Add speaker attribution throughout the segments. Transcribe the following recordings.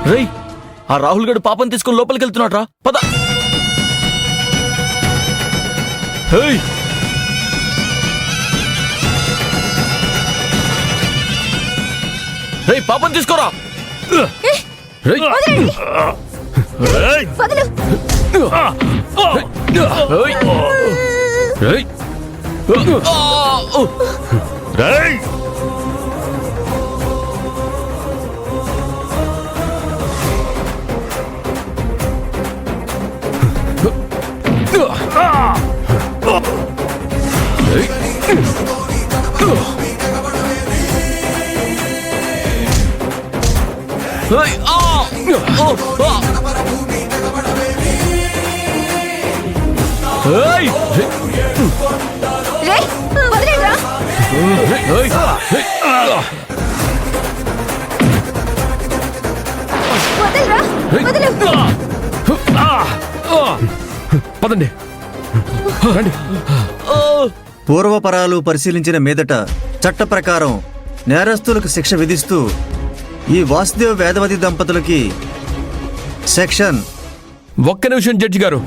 Speaker 1: రేయ్, ఆ రాహుల్ గడు పాపం తీసుకుని లోపలికి వెళ్తున్నాడు రా, పద. రేయ్, పాపం తీసుకోరా.
Speaker 2: పదండి.
Speaker 3: పూర్వపరాలు పరిశీలించిన మీదట చట్ట ప్రకారం నేరస్తులకు శిక్ష విధిస్తూ ఈ వాసుదేవ్ వేదవతి దంపతులకి సెక్షన్.
Speaker 2: ఒక్క నిమిషం జడ్జి గారు.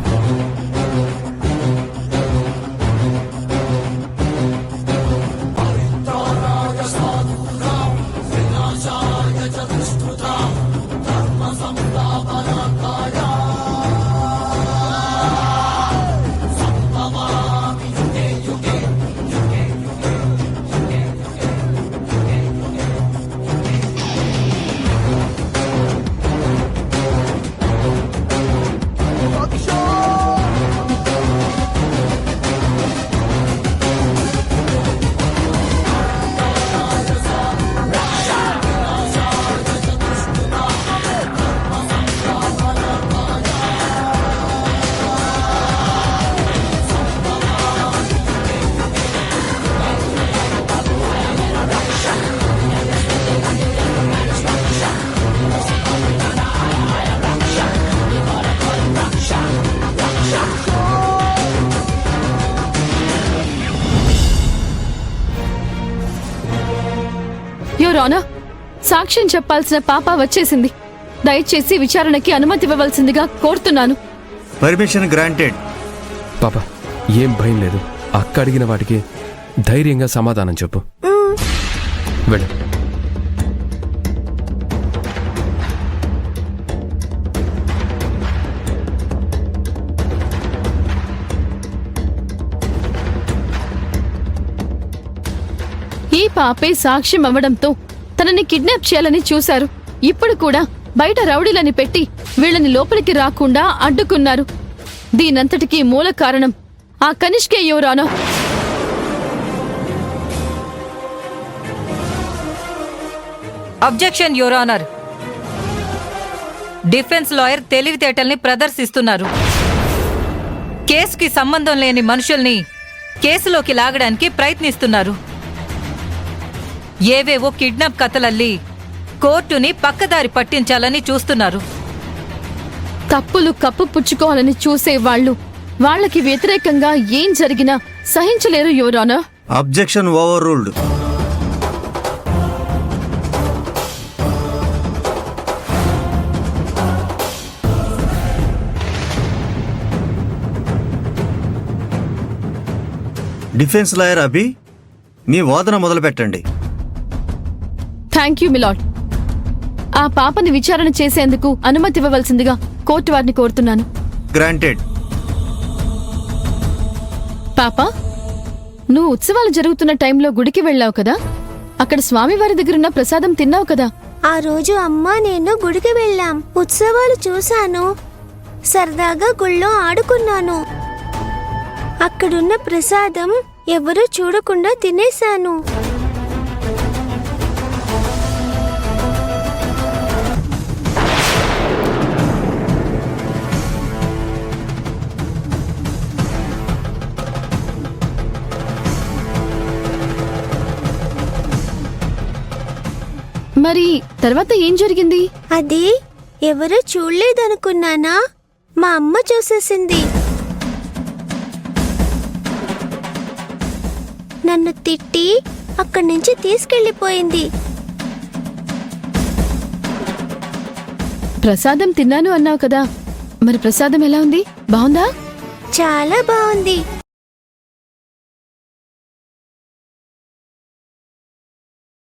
Speaker 4: యువర్ ఆనర్, సాక్ష్యం చెప్పాల్సిన పాప వచ్చేసింది. దయచేసి విచారణకి అనుమతి ఇవ్వవలసిందిగా కోరుతున్నాను.
Speaker 3: Permission granted.
Speaker 2: పాప, ఏం భయం లేదు. అక్క అడిగిన వాటికి ధైర్యంగా సమాధానం చెప్పు. వెళ్ళు.
Speaker 4: ఈ పాపే సాక్ష్యం అవ్వడంతో తనని కిడ్నాప్ చేయాలని చూశారు. ఇప్పుడు కూడా బయట రౌడీలని పెట్టి వీళ్ళని లోపలికి రాకుండా అడ్డుకున్నారు. దీనంతటికీ మూల కారణం ఆ కనిష్కే your honour.
Speaker 5: Objection your honour. Defence lawyer తెలివితేటల్ని ప్రదర్శిస్తున్నారు. కేసుకి సంబంధం లేని మనుషుల్ని కేసులోకి లాగడానికి ప్రయత్నిస్తున్నారు. ఏవేవో కిడ్నాప్ కథలల్లి కోర్టుని పక్కదారి పట్టించాలని చూస్తున్నారు.
Speaker 4: తప్పులు కప్పు పుచ్చుకోవాలని చూసే వాళ్ళకి వ్యతిరేకంగా ఏం జరిగినా సహించలేరు your honour.
Speaker 3: Objection overruled. Defence lawyer Abhi, మీ వాదన మొదలు పెట్టండి.
Speaker 4: Thank you milord. ఆ పాపని విచారణ చేసేందుకు అనుమతి ఇవ్వవలసిందిగా కోర్టు వారిని కోరుతున్నాను.
Speaker 3: గ్రాంటెడ్.
Speaker 4: పాప, నువ్వు ఉత్సవాలు జరుగుతున్న టైంలో గుడికి వెళ్ళావు కదా, అక్కడ స్వామివారి దగ్గరున్న ప్రసాదం తిన్నావు కదా.
Speaker 6: ఆ రోజు అమ్మ నేను గుడికి వెళ్ళాం, ఉత్సవాలు చూశాను, సరదాగా గుళ్ళో ఆడుకున్నాను. అక్కడున్న ప్రసాదం ఎవరూ చూడకుండా తినేశాను.
Speaker 4: మరి తర్వాత ఏం జరిగింది?
Speaker 6: అది ఎవరూ చూడలేదనుకున్నానా, మా అమ్మ చూసేసింది. నన్ను తిట్టి అక్కడి నుంచి తీసుకెళ్లిపోయింది.
Speaker 4: ప్రసాదం తిన్నాను అన్నావు కదా మరి ప్రసాదం ఎలా ఉంది బాగుందా
Speaker 6: చాలా బాగుంది